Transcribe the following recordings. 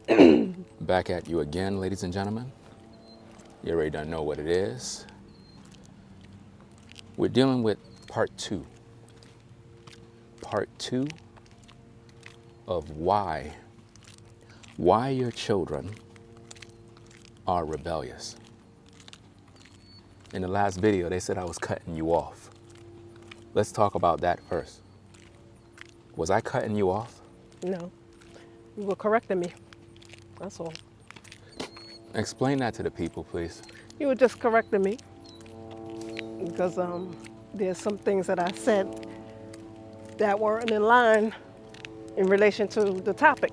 Back at you again, ladies and gentlemen. You already don't know what it is. We're dealing with part two. Part two of why your children are rebellious. In the last video, they said I was cutting you off. Let's talk about that first. Was I cutting you off? No, you were correcting me. That's all. Explain that to the people, please. You were just correcting me because there's some things that I said that weren't in line in relation to the topic.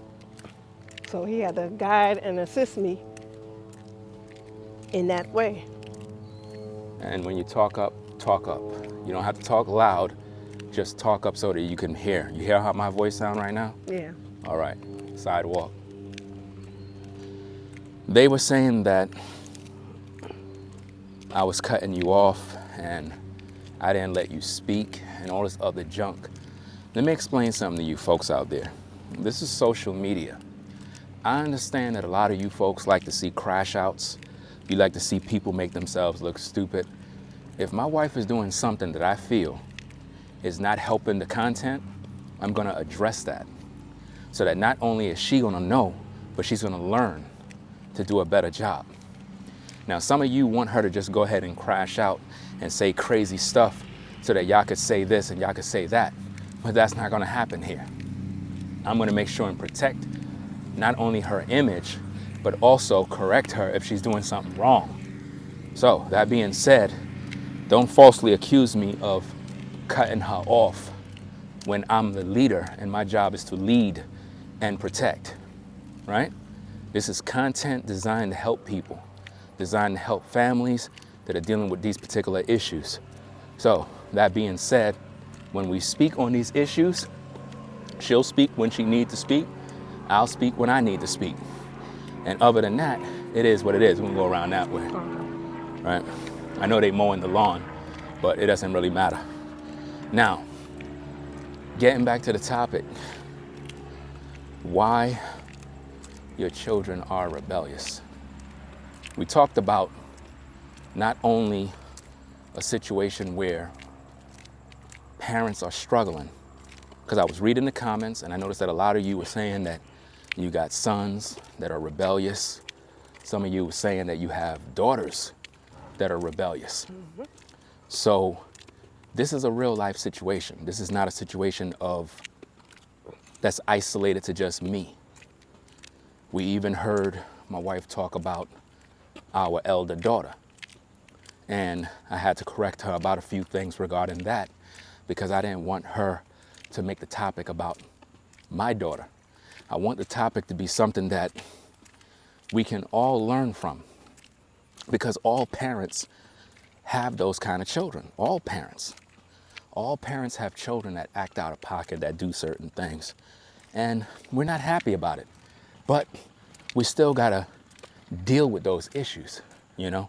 So he had to guide and assist me in that way. And when you talk up, talk up. You don't have to talk loud, just talk up so that you can hear. You hear how my voice sounds right now? Yeah. All right, sidewalk. They were saying that I was cutting you off and I didn't let you speak and all this other junk. Let me explain something to you folks out there. This is social media. I understand that a lot of you folks like to see crash outs. You like to see people make themselves look stupid. If my wife is doing something that I feel is not helping the content, I'm gonna address that. So that not only is she gonna know, but she's gonna learn to do a better job. Now, some of you want her to just go ahead and crash out and say crazy stuff so that y'all could say this and y'all could say that, but that's not gonna happen here. I'm gonna make sure and protect not only her image, but also correct her if she's doing something wrong. So, that being said, don't falsely accuse me of cutting her off when I'm the leader and my job is to lead and protect, right? This is content designed to help people, designed to help families that are dealing with these particular issues. So, that being said, when we speak on these issues, she'll speak when she needs to speak, I'll speak when I need to speak. And other than that, it is what it is. We can go around that way, right? I know they mowing the lawn, but it doesn't really matter. Now, getting back to the topic, why your children are rebellious. We talked about not only a situation where parents are struggling, because I was reading the comments and I noticed that a lot of you were saying that you got sons that are rebellious. Some of you were saying that you have daughters that are rebellious. Mm-hmm. So this is a real life situation. This is not a situation that's isolated to just me. We even heard my wife talk about our elder daughter. And I had to correct her about a few things regarding that because I didn't want her to make the topic about my daughter. I want the topic to be something that we can all learn from because all parents have those kind of children. All parents have children that act out of pocket, that do certain things. And we're not happy about it. But we still gotta deal with those issues, you know?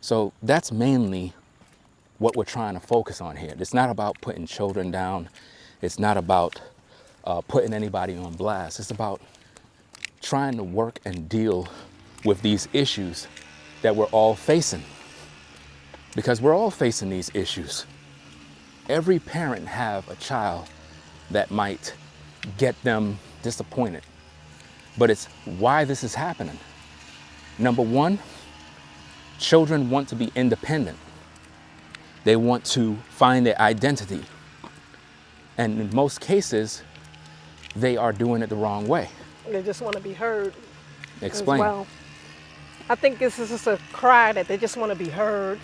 So that's mainly what we're trying to focus on here. It's not about putting children down. It's not about putting anybody on blast. It's about trying to work and deal with these issues that we're all facing. Because we're all facing these issues. Every parent have a child that might get them disappointed. But it's why this is happening. Number one, children want to be independent. They want to find their identity. And in most cases, they are doing it the wrong way. They just want to be heard. Explain. As well. I think this is just a cry that they just want to be heard.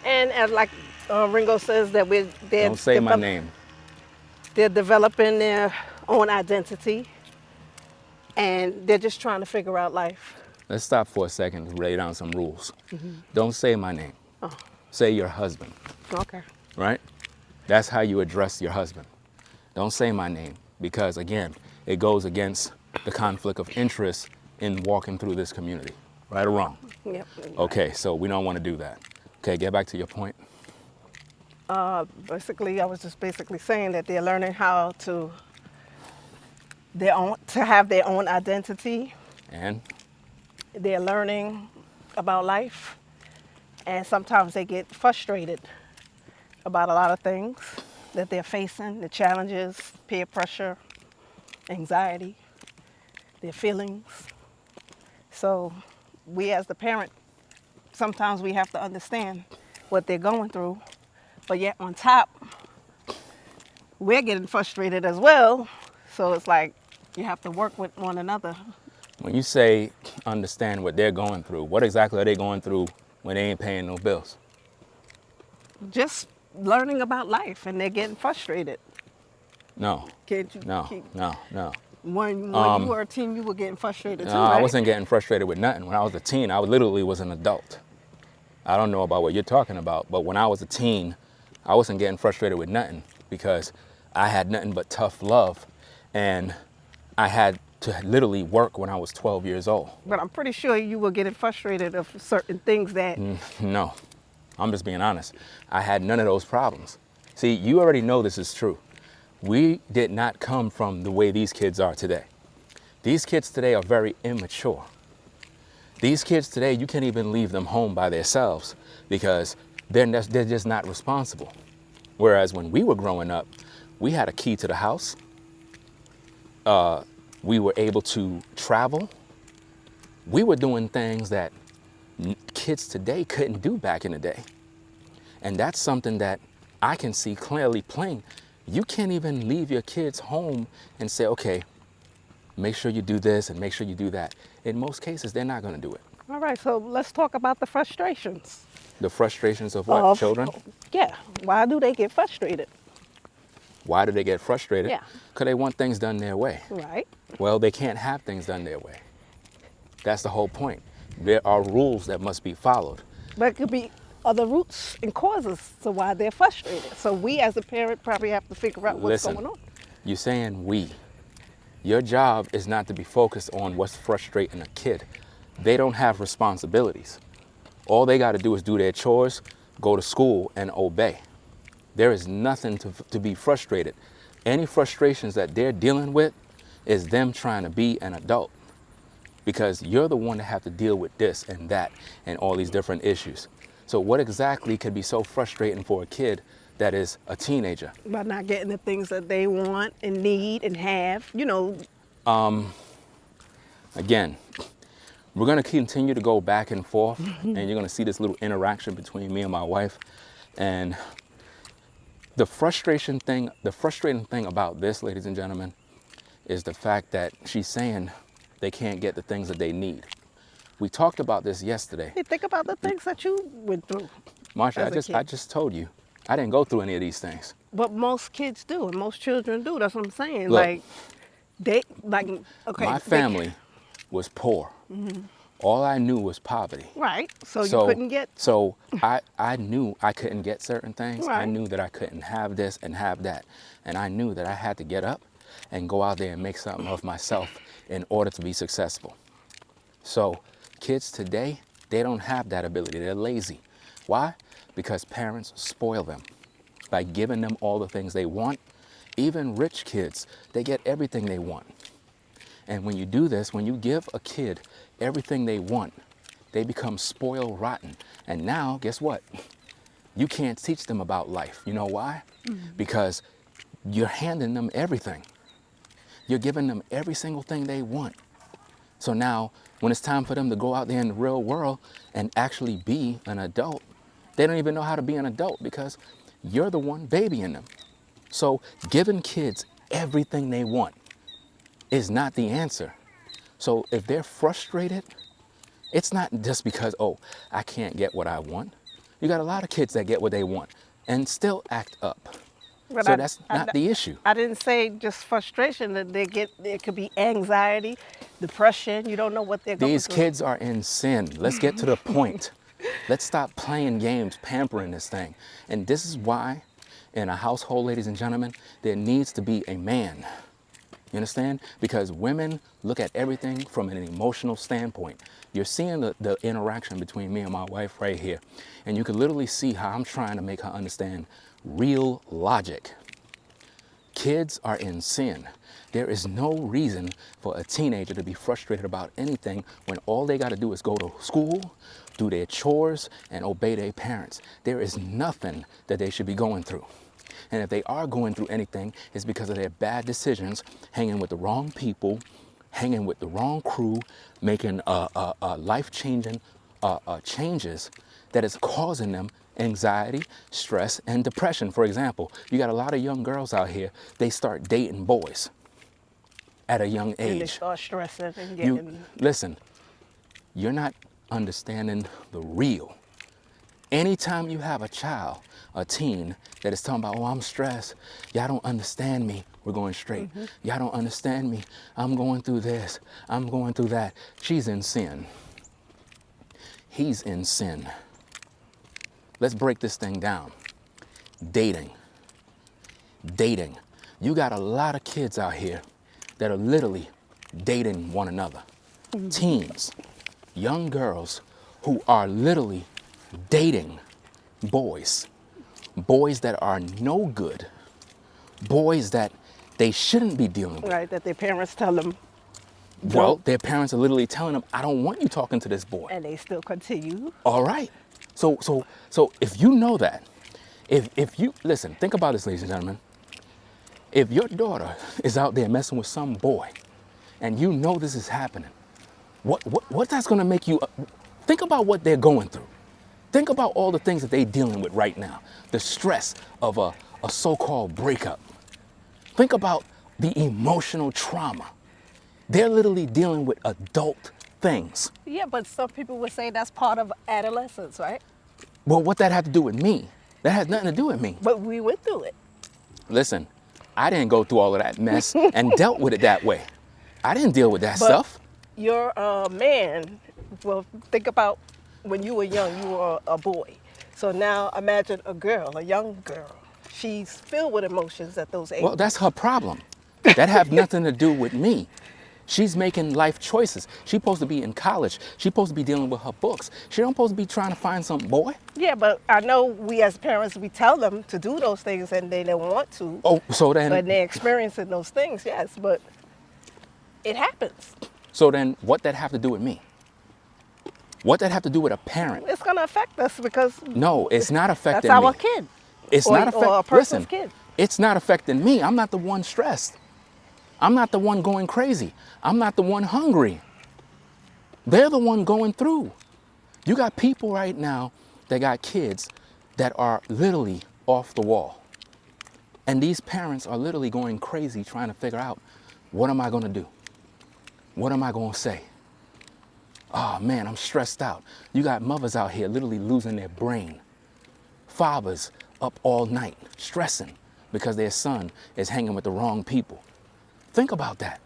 And as like Ringo says that Don't say my name. They're developing their own identity. And they're just trying to figure out life. Let's stop for a second and lay down some rules. Mm-hmm. Don't say my name. Oh. Say your husband. Okay. Right? That's how you address your husband. Don't say my name because, again, it goes against the conflict of interest in walking through this community. Right or wrong? Yep. Okay, so we don't want to do that. Okay, get back to your point. Basically, I was just basically saying that they're learning how to have their own identity And They're learning about life, and sometimes they get frustrated about a lot of things that they're facing, the challenges, peer pressure, anxiety, their feelings. So we as the parent, sometimes we have to understand what they're going through, but yet on top, we're getting frustrated as well. So it's like you have to work with one another. when you say understand what they're going through, what exactly are they going through when they ain't paying no bills? Just learning about life, and they're getting frustrated. No, Can't you? no, no, no. When you were a teen, you were getting frustrated too, No, right? I wasn't getting frustrated with nothing. When I was a teen, I literally was an adult. I don't know about what you're talking about, but when I was a teen, I wasn't getting frustrated with nothing because I had nothing but tough love, and I had to literally work when I was 12 years old. But I'm pretty sure you were getting frustrated of certain things that. No, I'm just being honest. I had none of those problems. See, you already know this is true. We did not come from the way these kids are today. These kids today are very immature. These kids today, you can't even leave them home by themselves because they're just not responsible. Whereas when we were growing up, we had a key to the house. We were able to travel. We were doing things that kids today couldn't do back in the day. And that's something that I can see clearly plain. You can't even leave your kids home and say, okay, make sure you do this and make sure you do that. In most cases, they're not going to do it. All right, so let's talk about the frustrations. The frustrations of what? Of- Children? Yeah. Why do they get frustrated? Why do they get frustrated? Yeah. Because they want things done their way. Right. Well, they can't have things done their way. That's the whole point. There are rules that must be followed. But it could be other roots and causes to why they're frustrated. So we as a parent probably have to figure out what's Listen, going on. you're saying we. Your job is not to be focused on what's frustrating a kid. They don't have responsibilities. All they got to do is do their chores, go to school, and obey. There is nothing to be frustrated. Any frustrations that they're dealing with is them trying to be an adult, because you're the one that have to deal with this and that and all these different issues. So what exactly could be so frustrating for a kid that is a teenager? By not getting the things that they want and need and have, Again, we're going to continue to go back and forth, and you're going to see this little interaction between me and my wife. And the frustrating thing about this, ladies and gentlemen, is the fact that she's saying they can't get the things that they need. We talked about this yesterday. Hey, think about the things that you went through. Marsha, As a I kid. just told you, I didn't go through any of these things. But most kids do, and most children do. That's what I'm saying. Look, Okay. My family was poor. All I knew was poverty. Right. So you couldn't get. So I knew I couldn't get certain things. I Right. knew that I couldn't have this and have that. And I knew that I had to get up and go out there and make something of myself in order to be successful. So kids today, they don't have that ability. They're lazy. Why? Because parents spoil them by giving them all the things they want. Even rich kids, they get everything they want. And when you do this, when you give a kid everything they want, they become spoiled rotten. And now, guess what? You can't teach them about life. You know why? Because you're handing them everything. You're giving them every single thing they want. So now, when it's time for them to go out there in the real world and actually be an adult, they don't even know how to be an adult because you're the one babying them. So giving kids everything they want is not the answer. So if they're frustrated, it's not just because, oh, I can't get what I want. You got a lot of kids that get what they want and still act up. But So that's not the issue. I didn't say just frustration. That it could be anxiety, depression. You don't know what they're going These through. kids are in sin. Let's get to the point. Let's stop playing games, pampering this thing. And this is why in a household, ladies and gentlemen, there needs to be a man. You understand? Because women look at everything from an emotional standpoint. You're seeing the interaction between me and my wife right here. And you can literally see how I'm trying to make her understand real logic. Kids are in sin. There is no reason for a teenager to be frustrated about anything when all they got to do is go to school, do their chores, and obey their parents. There is nothing that they should be going through. And if they are going through anything, it's because of their bad decisions, hanging with the wrong people, hanging with the wrong crew, making life-changing changes that is causing them anxiety, stress, and depression. For example, you got a lot of young girls out here, they start dating boys at a young age. And they start stressing and getting... Listen, you're not understanding the real. Anytime you have a child, a teen, that is talking about, oh, I'm stressed, y'all don't understand me, we're going straight. Y'all don't understand me, I'm going through this, I'm going through that. She's in sin. He's in sin. Let's break this thing down. Dating. You got a lot of kids out here that are literally dating one another. Teens, young girls who are literally dating boys that are no good, boys that they shouldn't be dealing with. Right, that their parents tell them. Well, their parents are literally telling them, I don't want you talking to this boy. And they still continue. All right. So if you know that, if you, listen, think about this, ladies and gentlemen. If your daughter is out there messing with some boy and you know this is happening, what that's going to make you, think about what they're going through. Think about all the things that they're dealing with right now. The stress of a so-called breakup. Think about the emotional trauma. They're literally dealing with adult things. Yeah, but some people would say that's part of adolescence, right? Well, what that had to do with me? That has nothing to do with me. But we went through it. Listen, I didn't go through all of that mess and dealt with it that way. I didn't deal with that stuff. You're a man. Well, think about when you were young, you were a boy. So now imagine a girl, a young girl. She's filled with emotions at those ages. Well, that's her problem. That have nothing to do with me. She's making life choices. She's supposed to be in college. She's supposed to be dealing with her books. She don't supposed to be trying to find some boy. Yeah, but I know we as parents, we tell them to do those things and they don't want to. Oh, so then... But they're experiencing those things, yes, but it happens. So then what that have to do with me? What that have to do with a parent? It's going to affect us because... No, it's not affecting that's me. our kid. It's or, not affecting... Or a person's Listen, kid. it's not affecting me. I'm not the one stressed. I'm not the one going crazy. I'm not the one hungry. They're the one going through. You got people right now that got kids that are literally off the wall. And these parents are literally going crazy trying to figure out, what am I going to do? What am I going to say? Oh man, I'm stressed out. You got mothers out here literally losing their brain. Fathers up all night stressing because their son is hanging with the wrong people. Think about that.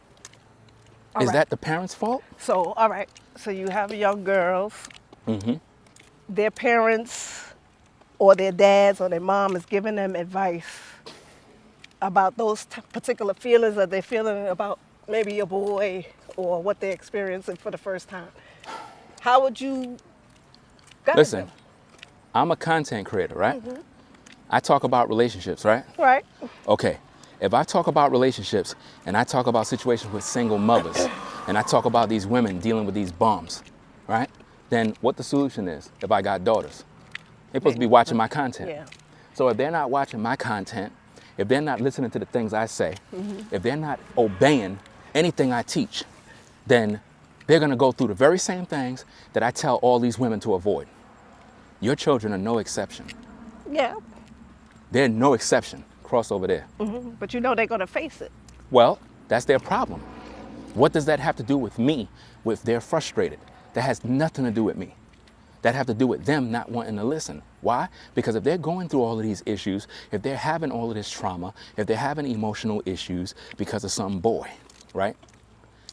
Is that the parents' fault? So, all right. So you have young girls. Their parents or their dads or their mom is giving them advice about those particular feelings that they're feeling about maybe a boy or what they're experiencing for the first time. How would you guide Listen, them? I'm a content creator, right? I talk about relationships, right? Right. Okay. If I talk about relationships and I talk about situations with single mothers and I talk about these women dealing with these bums, right? Then what the solution is if I got daughters? They're supposed to be watching my content. Yeah. So if they're not watching my content, if they're not listening to the things I say, if they're not obeying anything I teach, then they're going to go through the very same things that I tell all these women to avoid. Your children are no exception. Yeah. They're no exception. Cross over there. But you know they're going to face it. Well, that's their problem. What does that have to do with me if they're frustrated? That has nothing to do with me. That have to do with them not wanting to listen. Why? Because if they're going through all of these issues, if they're having all of this trauma, if they're having emotional issues because of some boy, right?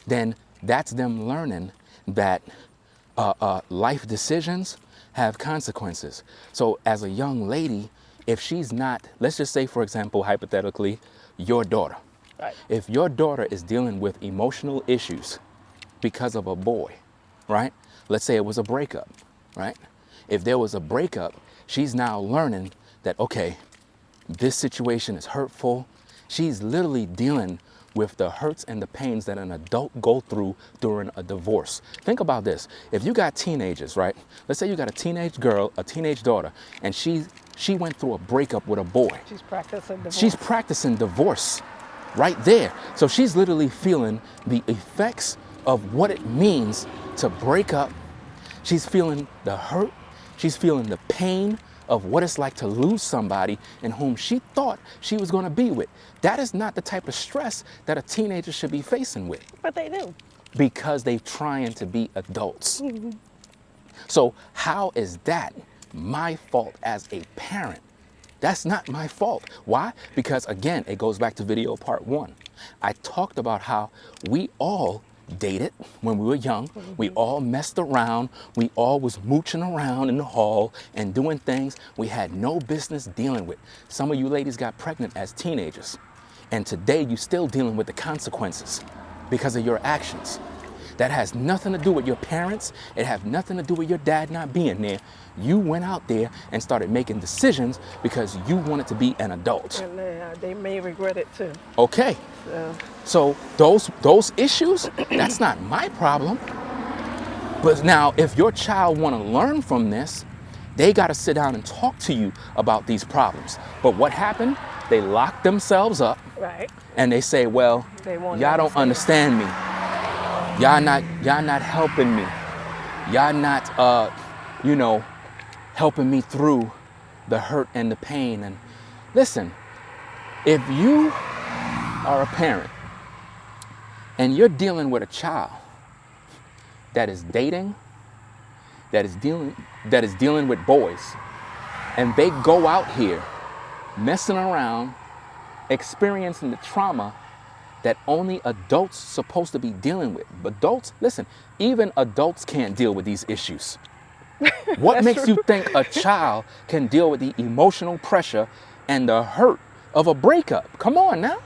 Then that's them learning that life decisions have consequences. So as a young lady, if she's not, let's just say, for example, hypothetically, your daughter. Right. If your daughter is dealing with emotional issues because of a boy, right? Let's say it was a breakup, right? If there was a breakup, she's now learning that, okay, this situation is hurtful. She's literally dealing with the hurts and the pains that an adult go through during a divorce. Think about this. If you got teenagers, right? Let's say you got a teenage girl, a teenage daughter, and she went through a breakup with a boy. She's practicing divorce. She's practicing divorce right there. So she's literally feeling the effects of what it means to break up. She's feeling the hurt. She's feeling the pain of what it's like to lose somebody in whom she thought she was going to be with. That is not the type of stress that a teenager should be facing with. But they do. Because they're trying to be adults. So how is that my fault as a parent? That's not my fault. Why? Because again, it goes back to video part 1. I talked about how we all dated when we were young. We all messed around. We all was mooching around in the hall and doing things we had no business dealing with. Some of you ladies got pregnant as teenagers. And today you still dealing with the consequences because of your actions. That has nothing to do with your parents. It has nothing to do with your dad not being there. You went out there and started making decisions because you wanted to be an adult. And they may regret it too. Okay. So those issues, that's not my problem. But now, if your child want to learn from this, they got to sit down and talk to you about these problems. But what happened? They locked themselves up. Right. And they say, well, y'all don't understand me. Y'all not helping me. Y'all not, helping me through the hurt and the pain. And listen, if you are a parent and you're dealing with a child that is dating, that is dealing with boys, and they go out here messing around, experiencing the trauma that only adults supposed to be dealing with. But adults, listen, even adults can't deal with these issues. What makes you think a child can deal with the emotional pressure and the hurt of a breakup? Come on now.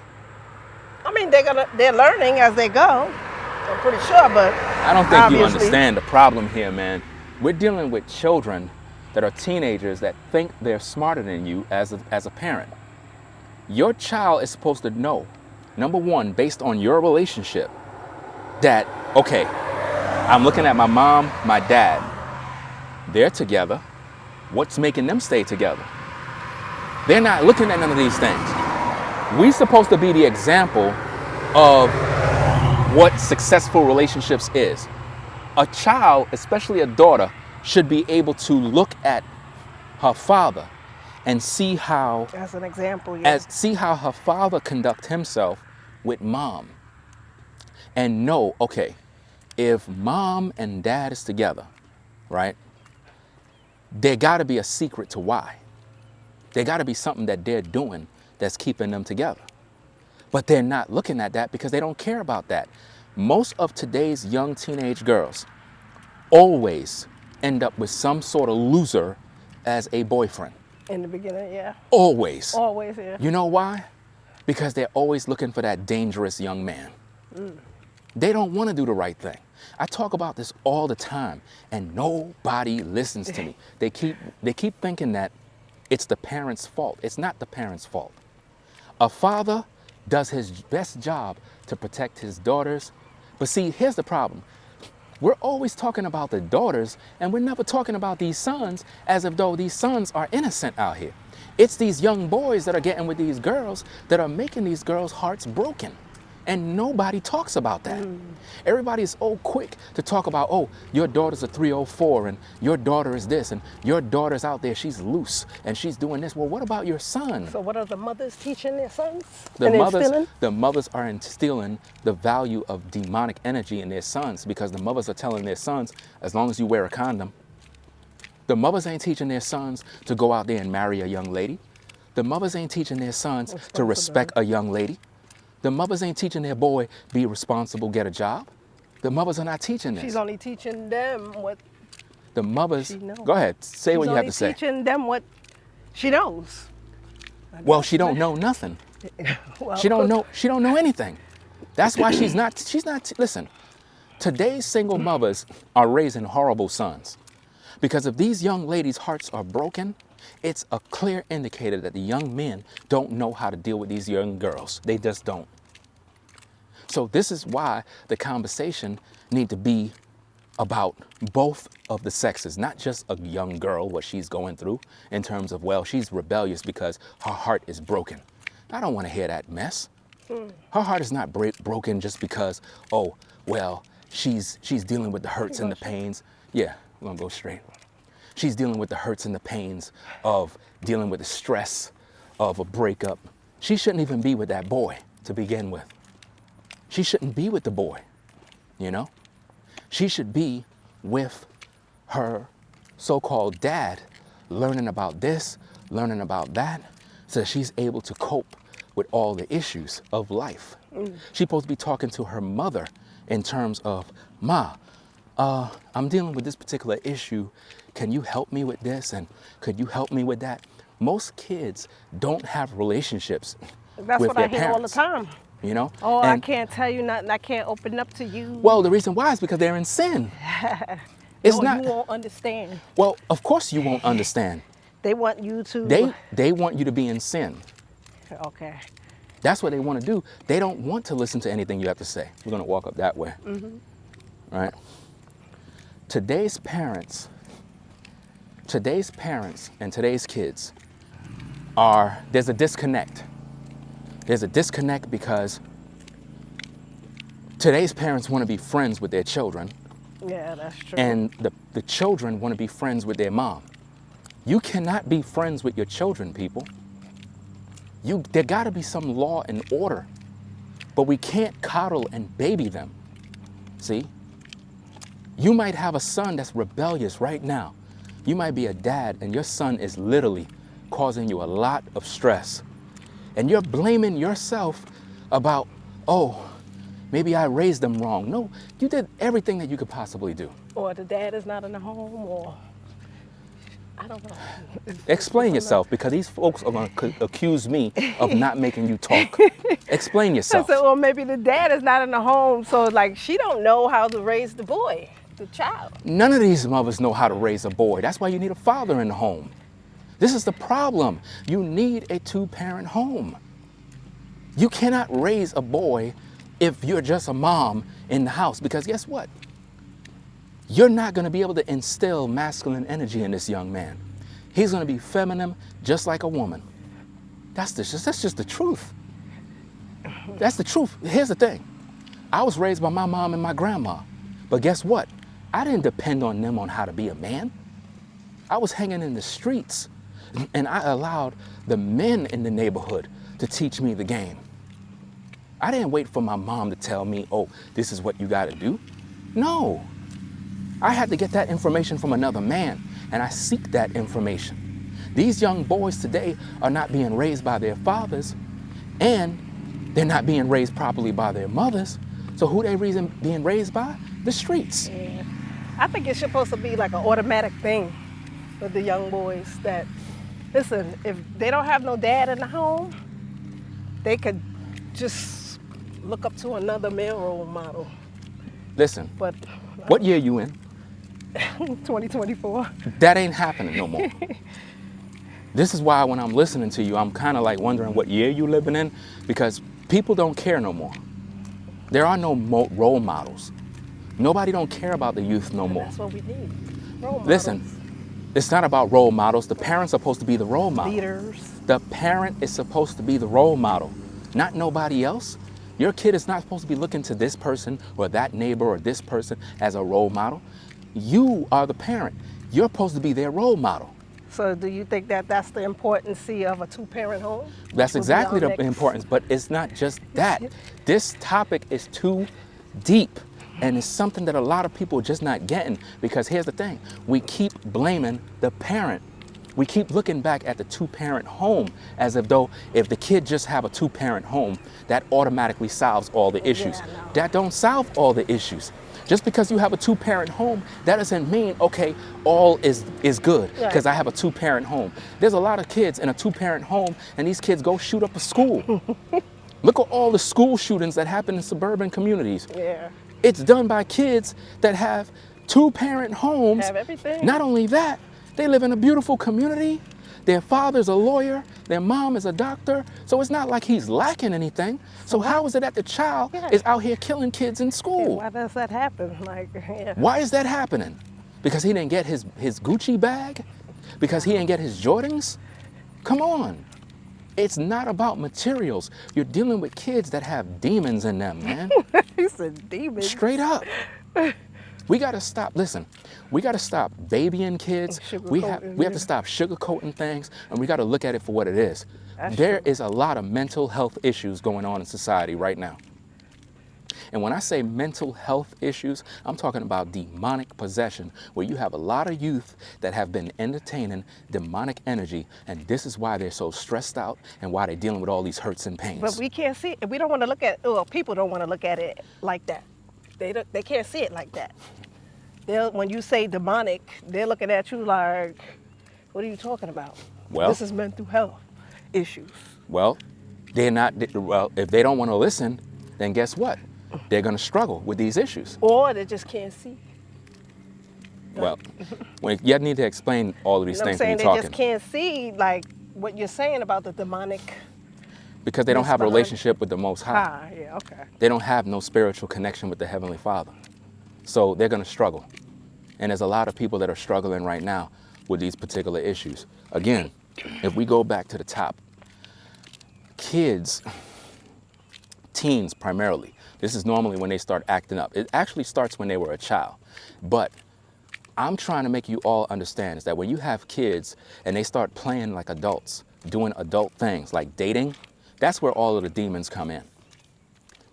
I mean, they're learning as they go. I'm pretty sure, but I don't think you understand the problem here, man. We're dealing with children that are teenagers that think they're smarter than you as a parent. Your child is supposed to know, number one, based on your relationship, that, okay, I'm looking at my mom, my dad. They're together. What's making them stay together? They're not looking at none of these things. We're supposed to be the example of what successful relationships is. A child, especially a daughter, should be able to look at her father and see how, as an example, yeah. See how her father conduct himself with mom, and know, okay, if mom and dad is together, right? There got to be a secret to why. There got to be something that they're doing that's keeping them together. But they're not looking at that because they don't care about that. Most of today's young teenage girls always end up with some sort of loser as a boyfriend. In the beginning, yeah. Always. Always, yeah. You know why? Because they're always looking for that dangerous young man. They don't want to do the right thing. I talk about this all the time, and nobody listens to me. They keep thinking that it's the parent's fault. It's not the parent's fault. A father does his best job to protect his daughters. But see, here's the problem. We're always talking about the daughters, and we're never talking about these sons as if though these sons are innocent out here. It's these young boys that are getting with these girls that are making these girls' hearts broken. And nobody talks about that. Everybody is so quick to talk about, oh, your daughter's a 304 and your daughter is this and your daughter's out there, she's loose and she's doing this. Well, what about your son? So what are the mothers teaching their sons? The mothers are instilling the value of demonic energy in their sons because the mothers are telling their sons, as long as you wear a condom. The mothers ain't teaching their sons to go out there and marry a young lady. The mothers ain't teaching their sons to respect a young lady. The mothers ain't teaching their boy, be responsible, get a job. The mothers are not teaching this. She's only teaching them what the mothers, she knows. Go ahead, say what you have to say. She's only teaching them what she knows. Well, she don't know nothing. Well, She don't know anything. That's why she's not, listen, today's single mothers are raising horrible sons. Because if these young ladies' hearts are broken, it's a clear indicator that the young men don't know how to deal with these young girls. They just don't. So this is why the conversation need to be about both of the sexes, not just a young girl, what she's going through in terms of, well, she's rebellious because her heart is broken. I don't want to hear that mess. Her heart is not broken just because, oh, well, she's dealing with the hurts and the pains. Yeah, we're gonna go straight. She's dealing with the hurts and the pains of dealing with the stress of a breakup. She shouldn't even be with that boy to begin with. She shouldn't be with the boy, you know? She should be with her so-called dad, learning about this, learning about that, so she's able to cope with all the issues of life. She's supposed to be talking to her mother in terms of, Ma, I'm dealing with this particular issue. Can you help me with this? And could you help me with that? Most kids don't have relationships That's with what their I hear parents, all the time. you know? Oh, And, I can't tell you nothing. I can't open up to you. well, the reason why is because they're in sin. It's No, not, you won't understand. well, of course you won't understand. They want you to. They want you to be in sin. Okay. That's what they want to do. They don't want to listen to anything you have to say. We're going to walk up that way. Right? Today's parents and today's kids there's a disconnect. There's a disconnect because today's parents want to be friends with their children, Yeah, that's true. and the children want to be friends with their mom. You cannot be friends with your children, people. There got to be some law and order, but we can't coddle and baby them. See? You might have a son that's rebellious right now. You might be a dad and your son is literally causing you a lot of stress. And you're blaming yourself about, oh, maybe I raised them wrong. No, you did everything that you could possibly do. Or the dad is not in the home, or I don't know. Explain yourself, because these folks are going to accuse me of not making you talk. Explain I yourself. said, well, maybe the dad is not in the home, so like she don't know how to raise the boy, the child. None of these mothers know how to raise a boy. That's why you need a father in the home. This is the problem. You need a two-parent home. You cannot raise a boy if you're just a mom in the house, because guess what? You're not going to be able to instill masculine energy in this young man. He's going to be feminine just like a woman. That's just the truth. That's the truth. Here's the thing. I was raised by my mom and my grandma. But guess what? I didn't depend on them on how to be a man. I was hanging in the streets, and I allowed the men in the neighborhood to teach me the game. I didn't wait for my mom to tell me, oh, this is what you got to do. No. I had to get that information from another man, and I seek that information. These young boys today are not being raised by their fathers, and they're not being raised properly by their mothers. So who they being raised by? The streets. Yeah. I think it's supposed to be like an automatic thing with the young boys that, listen, if they don't have no dad in the home, they could just look up to another male role model. Listen, But what year you in? 2024. That ain't happening no more. This is why when I'm listening to you, I'm kind of like wondering what year you living in, because people don't care no more. There are no role models. Nobody don't care about the youth no more. That's what we need. Role models. Listen, it's not about role models. The parent's supposed to be the role model. Leaders. The parent is supposed to be the role model, not nobody else. Your kid is not supposed to be looking to this person or that neighbor or this person as a role model. You are the parent. You're supposed to be their role model. So do you think that that's the importance of a two-parent home? That's Will be exactly our the next- importance, but it's not just that. This topic is too deep, and it's something that a lot of people are just not getting, because here's the thing. We keep blaming the parent. We keep looking back at the two-parent home as if though if the kid just have a two-parent home, that automatically solves all the issues. Yeah, no. That don't solve all the issues. Just because you have a two-parent home, that doesn't mean, okay, all is good because Right. I have a two-parent home. There's a lot of kids in a two-parent home, and these kids go shoot up a school. Look at all the school shootings that happen in suburban communities. Yeah. It's done by kids that have two-parent homes. Have everything. Not only that, they live in a beautiful community. Their father's a lawyer, their mom is a doctor, so it's not like he's lacking anything. So how is it that the child is out here killing kids in school? Why does that happen? Like, yeah. Why is that happening? Because he didn't get his Gucci bag? Because he didn't get his Jordans? Come on. It's not about materials. You're dealing with kids that have demons in them, man. He said demons. Straight up. We got to stop. Listen, we got to stop babying kids. We have to stop sugarcoating things, and we got to look at it for what it is. There is a lot of mental health issues going on in society right now. And when I say mental health issues, I'm talking about demonic possession, where you have a lot of youth that have been entertaining demonic energy, and this is why they're so stressed out and why they're dealing with all these hurts and pains. But we can't see it. We don't want to look at, well, people don't want to look at it like that. They can't see it like that. When you say demonic, they're looking at you like, what are you talking about? Well, this is mental health issues. Well, if they don't want to listen, then guess what? They're going to struggle with these issues. Or they just can't see. Well, you need to explain all of these things when you're talking. They just can't see, like, what you're saying about the demonic. Because they don't have a relationship with the Most High. Yeah, okay. They don't have no spiritual connection with the Heavenly Father. So they're going to struggle. And there's a lot of people that are struggling right now with these particular issues. Again, if we go back to the top, kids, teens primarily, this is normally when they start acting up. It actually starts when they were a child. But I'm trying to make you all understand is that when you have kids and they start playing like adults, doing adult things like dating, that's where all of the demons come in.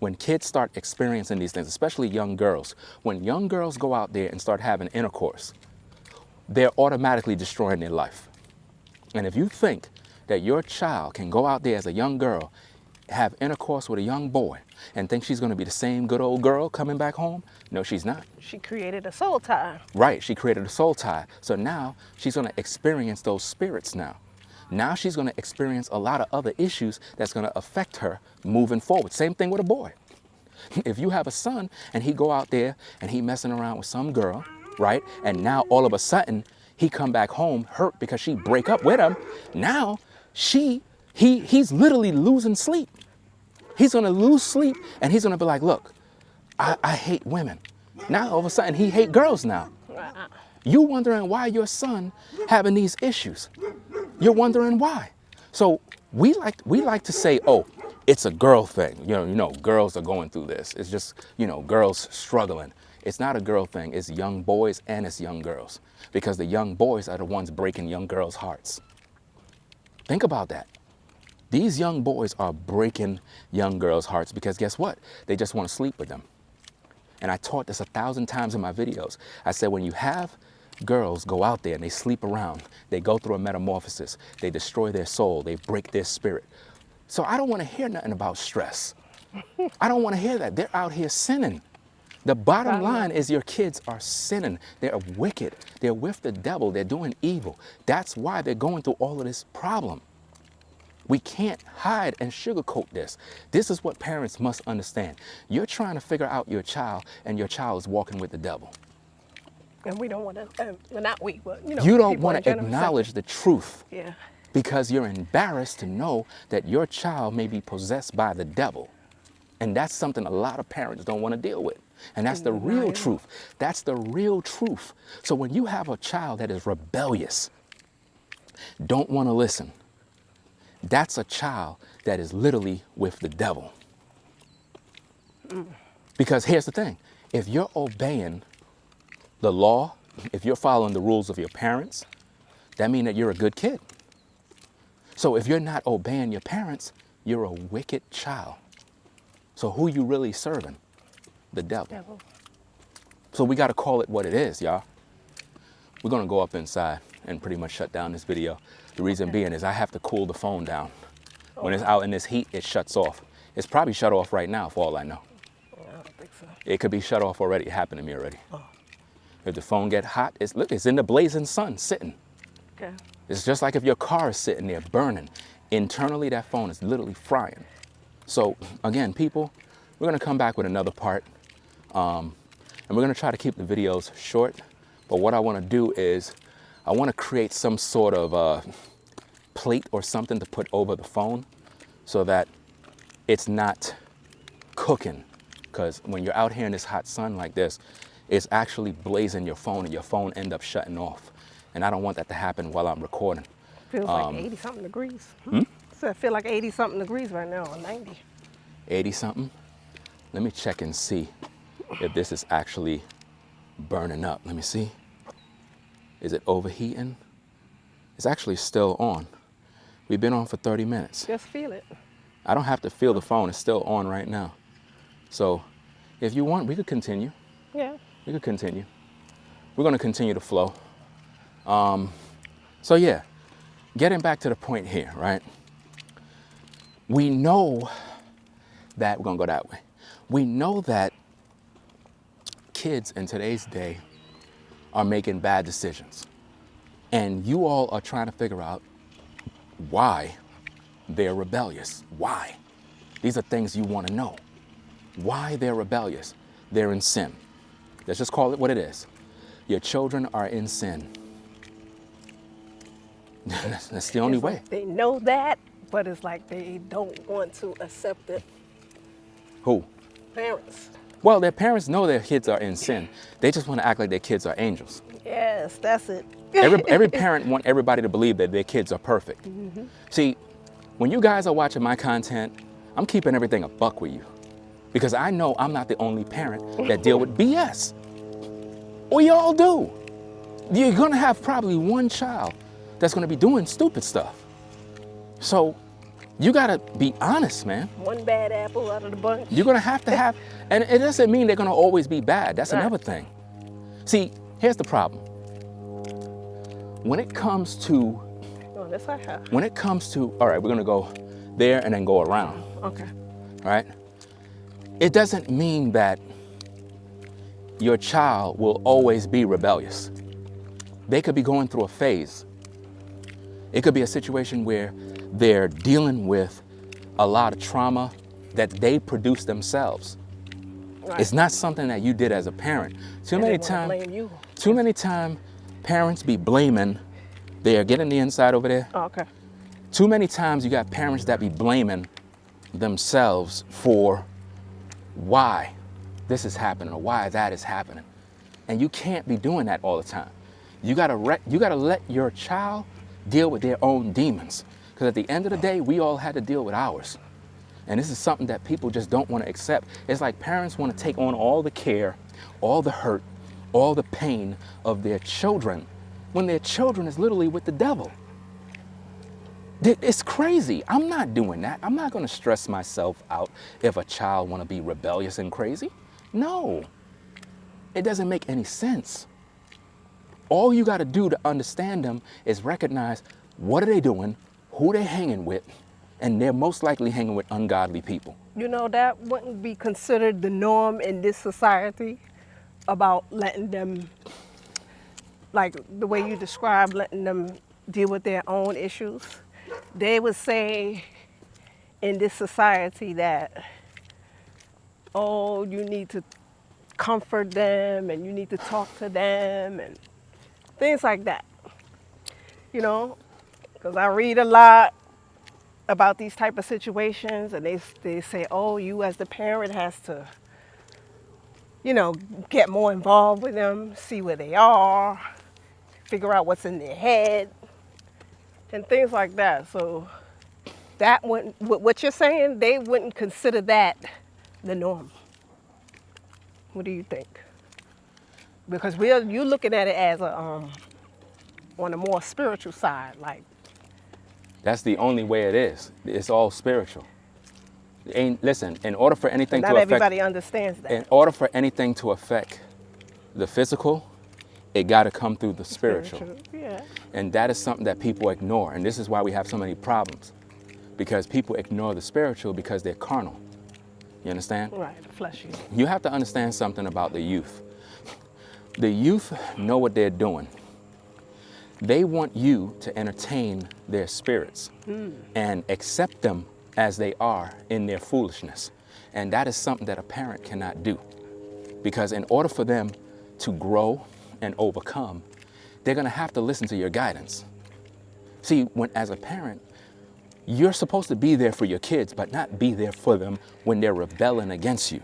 When kids start experiencing these things, especially young girls, when young girls go out there and start having intercourse, they're automatically destroying their life. And if you think that your child can go out there as a young girl, have intercourse with a young boy, and think she's going to be the same good old girl coming back home, no, she's not. She created a soul tie. Right, she created a soul tie. So now she's going to experience those spirits now. Now she's going to experience a lot of other issues that's going to affect her moving forward. Same thing with a boy. If you have a son and he go out there and he messing around with some girl, right? And now all of a sudden he come back home hurt because she break up with him. Now he's literally losing sleep. He's going to lose sleep and he's going to be like, look, I hate women. Now all of a sudden he hate girls now. You wondering why your son having these issues. You're wondering why. So we like to say, oh, it's a girl thing. You know, girls are going through this. It's just, girls struggling. It's not a girl thing. It's young boys and it's young girls, because the young boys are the ones breaking young girls' hearts. Think about that. These young boys are breaking young girls' hearts because guess what? They just want to sleep with them. And I taught this 1,000 times in my videos. I said, when you have girls go out there and they sleep around, they go through a metamorphosis, they destroy their soul, they break their spirit. So I don't want to hear nothing about stress. I don't want to hear that. They're out here sinning. The bottom line is your kids are sinning. They're wicked. They're with the devil. They're doing evil. That's why they're going through all of this problem. We can't hide and sugarcoat this. This is what parents must understand. You're trying to figure out your child, and your child is walking with the devil. And we don't want to, well, not we, but, you don't want to acknowledge the truth. Yeah. Because you're embarrassed to know that your child may be possessed by the devil. And that's something a lot of parents don't want to deal with. And that's the real truth. That's the real truth. So when you have a child that is rebellious, don't want to listen, that's a child that is literally with the devil. Because here's the thing. If you're obeying the law, if you're following the rules of your parents, that means that you're a good kid. So if you're not obeying your parents, you're a wicked child. So who you really serving? The devil. So we got to call it what it is, y'all. We're going to go up inside and pretty much shut down this video. The reason being is I have to cool the phone down. When it's out in this heat, it shuts off. It's probably shut off right now for all I know. I don't think so. It could be shut off already. It happened to me already. If the phone get hot, it's in the blazing sun sitting. Okay. It's just like if your car is sitting there burning. Internally, that phone is literally frying. So again, people, we're going to come back with another part. And we're going to try to keep the videos short. But what I want to do is I want to create some sort of plate or something to put over the phone so that it's not cooking. Because when you're out here in this hot sun like this, it's actually blazing your phone and your phone end up shutting off. And I don't want that to happen while I'm recording. Feels like 80 something degrees. So I feel like 80 something degrees right now, or 90. 80 something? Let me check and see if this is actually burning up. Let me see. Is it overheating? It's actually still on. We've been on for 30 minutes. Just feel it. I don't have to feel the phone. It's still on right now. So if you want, we could continue. Yeah. We could continue. We're going to continue to flow. So yeah, getting back to the point here, right? We know that, we're going to go that way. We know that kids in today's day are making bad decisions. And you all are trying to figure out why they're rebellious. Why? These are things you want to know. Why they're rebellious. They're in sin. Let's just call it what it is. Your children are in sin. That's the only It's way. like they know that, but it's like they don't want to accept it. Who? Parents. Well, their parents know their kids are in sin. They just want to act like their kids are angels. Yes, that's it. Every parent wants everybody to believe that their kids are perfect. See, when you guys are watching my content, I'm keeping everything a buck with you. Because I know I'm not the only parent that deal with BS. We all do. You're going to have probably one child that's going to be doing stupid stuff. So you got to be honest, man. One bad apple out of the bunch. You're going to have, and it doesn't mean they're going to always be bad. That's another thing. See, here's the problem. When it comes to, Oh, that's I have. all right, we're going to go there and then go around, Okay. all right? It doesn't mean that your child will always be rebellious. They could be going through a phase. It could be a situation where they're dealing with a lot of trauma that they produce themselves. Right. It's not something that you did as a parent. Too And many they wanna times, blame you. too many times, parents be blaming. They're getting the inside over there. Oh, okay. Too many times you got parents that be blaming themselves for why this is happening or why that is happening. And you can't be doing that all the time. You gotta let your child deal with their own demons. Because at the end of the day, we all had to deal with ours. And this is something that people just don't want to accept. It's like parents want to take on all the care, all the hurt, all the pain of their children when their children is literally with the devil. It's crazy. I'm not doing that. I'm not going to stress myself out if a child want to be rebellious and crazy. No, it doesn't make any sense. All you got to do to understand them is recognize what are they doing, who they hanging with, and they're most likely hanging with ungodly people. You know, that wouldn't be considered the norm in this society about letting them, like the way you describe, letting them deal with their own issues. They would say in this society that, oh, you need to comfort them and you need to talk to them and things like that. You know, because I read a lot about these type of situations and they say, oh, you as the parent has to, you know, get more involved with them, see where they are, figure out what's in their head, and things like that. So that wouldn't, what you're saying, they wouldn't consider that the norm. What do you think? Because you're looking at it as a on a more spiritual side, like. That's the only way it is. It's all spiritual. Listen, in order for anything Not to affect, everybody understands that. in order for anything to affect the physical, it got to come through the spiritual. Yeah. And that is something that people ignore. And this is why we have so many problems. Because people ignore the spiritual because they're carnal. You understand? Right, fleshy. You have to understand something about the youth. The youth know what they're doing. They want you to entertain their spirits and accept them as they are in their foolishness. And that is something that a parent cannot do. Because in order for them to grow and overcome, they're going to have to listen to your guidance. See, when as a parent, you're supposed to be there for your kids, but not be there for them when they're rebelling against you.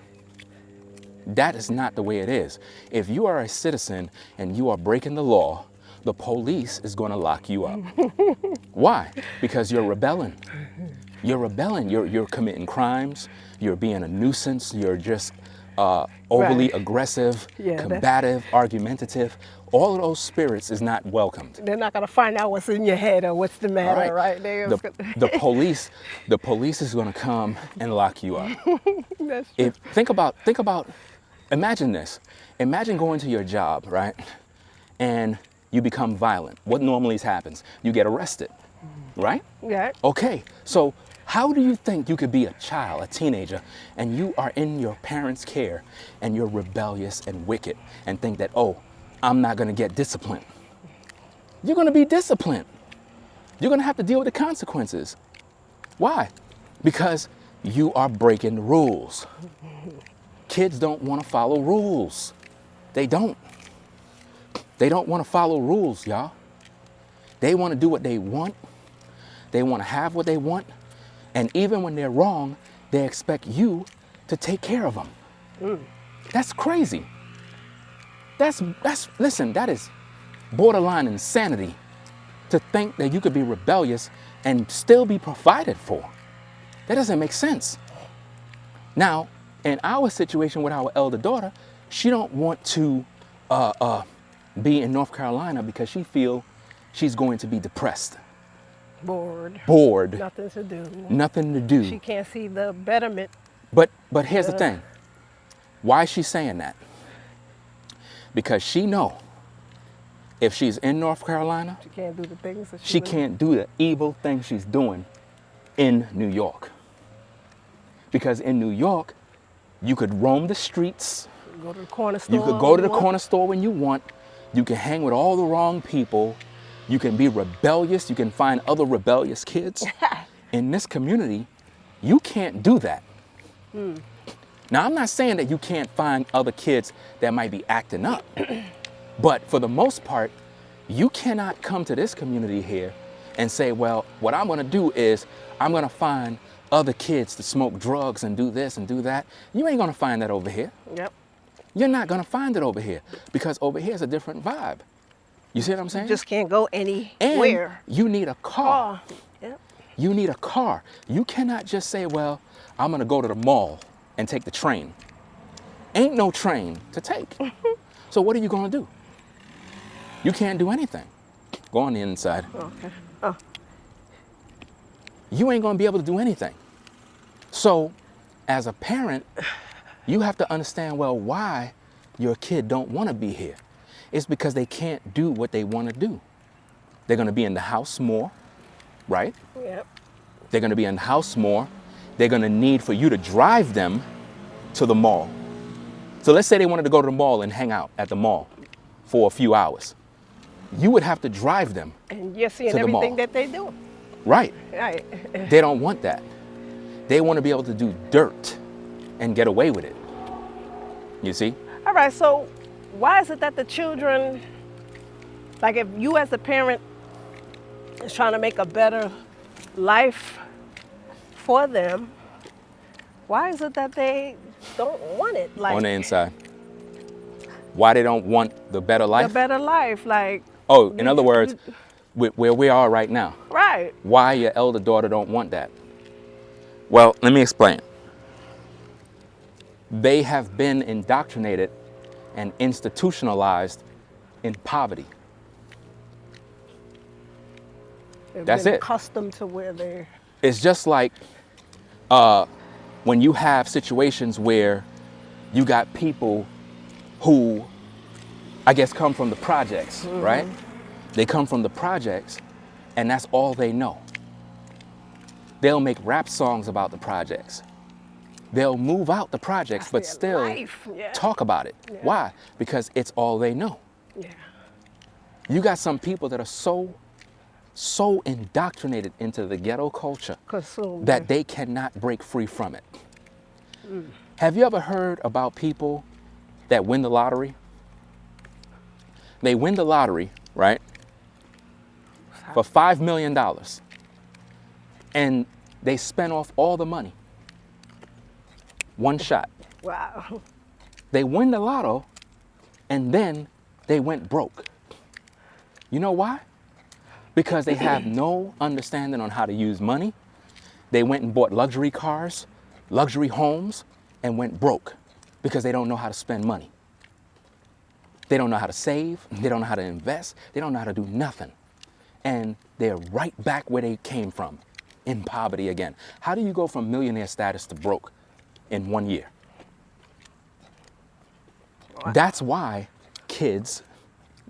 That is not the way it is. If you are a citizen and you are breaking the law, the police is going to lock you up. Why? Because you're rebelling. You're rebelling. You're committing crimes. You're being a nuisance. You're just overly Right. aggressive, Yeah, combative, argumentative. All of those spirits is not welcomed. They're not gonna find out what's in your head or what's the All matter, right. right? They The police is going to come and lock you up. That's true. Think about, imagine this. Imagine going to your job, right? And you become violent. What normally happens? You get arrested, right? Yeah. Okay, so how do you think you could be a child, a teenager, and you are in your parents' care and you're rebellious and wicked and think that, oh, I'm not going to get disciplined? You're going to be disciplined. You're going to have to deal with the consequences. Why? Because you are breaking the rules. Kids don't want to follow rules. They don't. They don't want to follow rules, y'all. They want to do what they want. They want to have what they want. And even when they're wrong, they expect you to take care of them. That's crazy. Listen, that is borderline insanity to think that you could be rebellious and still be provided for. That doesn't make sense. Now, in our situation with our elder daughter, she don't want to be in North Carolina because she feel she's going to be depressed. Bored. Nothing to do. Nothing to do. She can't see the betterment. But here's the thing. Why is she saying that? Because she know if she's in North Carolina, She can't do the things that she can't do the evil thing she's doing in New York. Because in New York, you could roam the streets. Go to the corner store. You could go to the corner store when you want. You can hang with all the wrong people. You can be rebellious. You can find other rebellious kids. In this community, you can't do that. Now, I'm not saying that you can't find other kids that might be acting up. But for the most part, you cannot come to this community here and say, well, what I'm going to do is I'm going to find other kids to smoke drugs and do this and do that. You ain't going to find that over here. Yep. You're not going to find it over here because over here is a different vibe. You see what I'm saying? You just can't go anywhere. And you need a car. Yep. You need a car. You cannot just say, well, I'm going to go to the mall and take the train. Ain't no train to take. So what are you going to do? You can't do anything. Go on the inside. Okay. Oh. You ain't going to be able to do anything. So as a parent, you have to understand, well, why your kid don't want to be here. It's because they can't do what they want to do. They're going to be in the house more, right? Yep. They're going to be in the house more. They're going to need for you to drive them to the mall. So let's say they wanted to go to the mall and hang out at the mall for a few hours. You would have to drive them. And you're seeing to the everything mall. that they do. Right. Right. They don't want that. They want to be able to do dirt and get away with it. You see? All right, so why is it that the children, like if you as a parent is trying to make a better life for them, why is it that they don't want it? Like On the inside. Why they don't want the better life? the better life, like. Oh, in other words, where we are right now. Right. Why your elder daughter don't want that? Well, let me explain. They have been indoctrinated and institutionalized in poverty. They've That's been it. accustomed to where they're. It's just like when you have situations where you got people who, I guess, come from the projects, right? They come from the projects and that's all they know. They'll make rap songs about the projects. They'll move out the projects, That's but their still life. Yeah. talk about it. Yeah. Why? Because it's all they know. Yeah. You got some people that are so indoctrinated into the ghetto culture Consumed. that they cannot break free from it. Have you ever heard about people that win the lottery? They win the lottery, right? for $5 million. And they spent off all the money. One shot. Wow. They win the lotto, and then they went broke. You know why? Because they have no understanding on how to use money. They went and bought luxury cars, luxury homes, and went broke because they don't know how to spend money. They don't know how to save. They don't know how to invest. They don't know how to do nothing. And they're right back where they came from, in poverty again. How do you go from millionaire status to broke in 1 year? Wow. That's why kids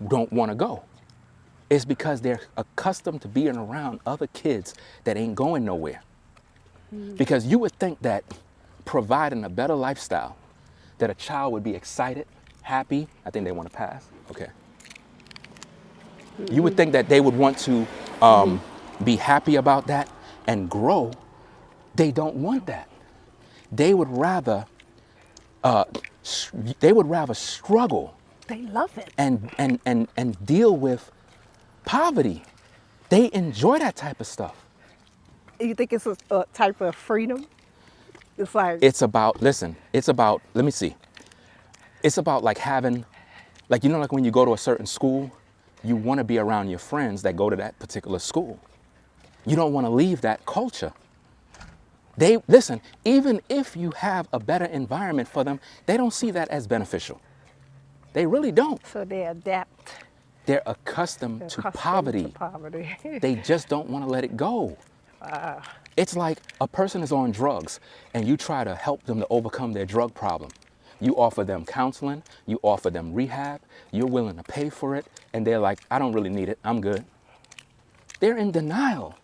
don't want to go. It's because they're accustomed to being around other kids that ain't going nowhere. Because you would think that providing a better lifestyle, that a child would be excited, happy. I think they want to pass. Okay. You would think that they would want to be happy about that and grow. They don't want that. They would rather struggle They love it. and deal with poverty. They enjoy that type of stuff. You think it's a type of freedom? It's like, It's about, listen, it's about, let me see. It's about like having, like, you know, like when you go to a certain school, you want to be around your friends that go to that particular school. You don't want to leave that culture. They, listen, even if you have a better environment for them, they don't see that as beneficial. They really don't. so they adapt. They're accustomed to poverty. To poverty. They just don't want to let it go. It's like a person is on drugs and you try to help them to overcome their drug problem. You offer them counseling, you offer them rehab, you're willing to pay for it, and they're like, I don't really need it, I'm good. They're in denial.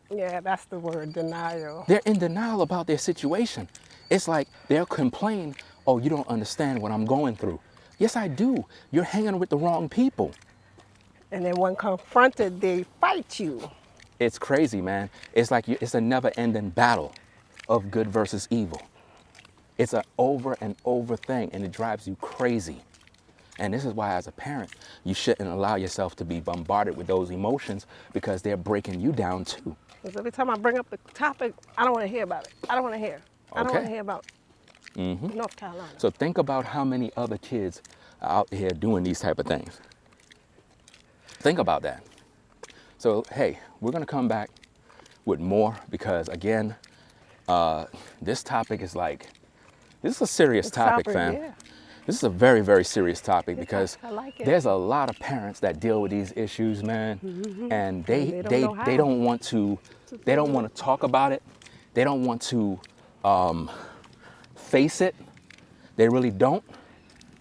Yeah, that's the word, denial. They're in denial about their situation. It's like they'll complain, oh, you don't understand what I'm going through. Yes, I do. You're hanging with the wrong people. And then when confronted, they fight you. It's crazy, man. It's like it's a never-ending battle of good versus evil. It's an over and over thing, and it drives you crazy. And this is why, as a parent, you shouldn't allow yourself to be bombarded with those emotions because they're breaking you down too. Because every time I bring up the topic, I don't want to hear about it. I don't want to hear. I don't want to Okay. hear about North Carolina. So think about how many other kids are out here doing these type of things. Think about that. So, hey, we're going to come back with more because, again, this topic is like, this is a serious topic, fam. Yeah. This is a very, very serious topic because I like it. there's a lot of parents that deal with these issues, man, and they don't want to talk about it. They don't want to face it. They really don't,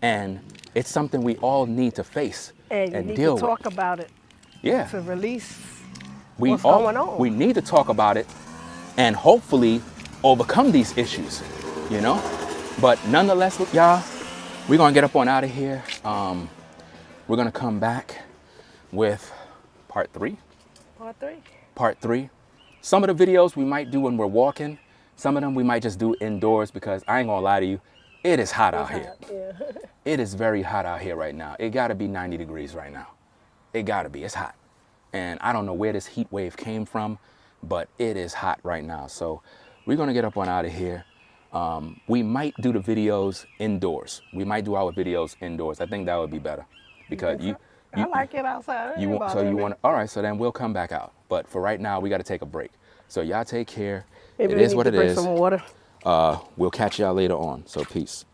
and it's something we all need to face And you and need deal to talk with. about it Yeah, to release we what's going on. We need to talk about it and hopefully overcome these issues, you know. But nonetheless, y'all, we're gonna get up on out of here. We're gonna come back with part 3. Part 3. Part 3. Some of the videos we might do when we're walking. Some of them we might just do indoors because I ain't gonna lie to you, it is hot out here. Yeah. It is very hot out here right now. It gotta be 90 degrees right now. It gotta be, it's hot. And I don't know where this heat wave came from, but it is hot right now. So we're gonna get up on out of here. We might do the videos indoors. We might do our videos indoors. I think that would be better because I like it outside. you want, so you want, all right, so then we'll come back out. But for right now, we got to take a break. So y'all take care. Maybe It we is need what to it bring is. some water. We'll catch y'all later on. So peace.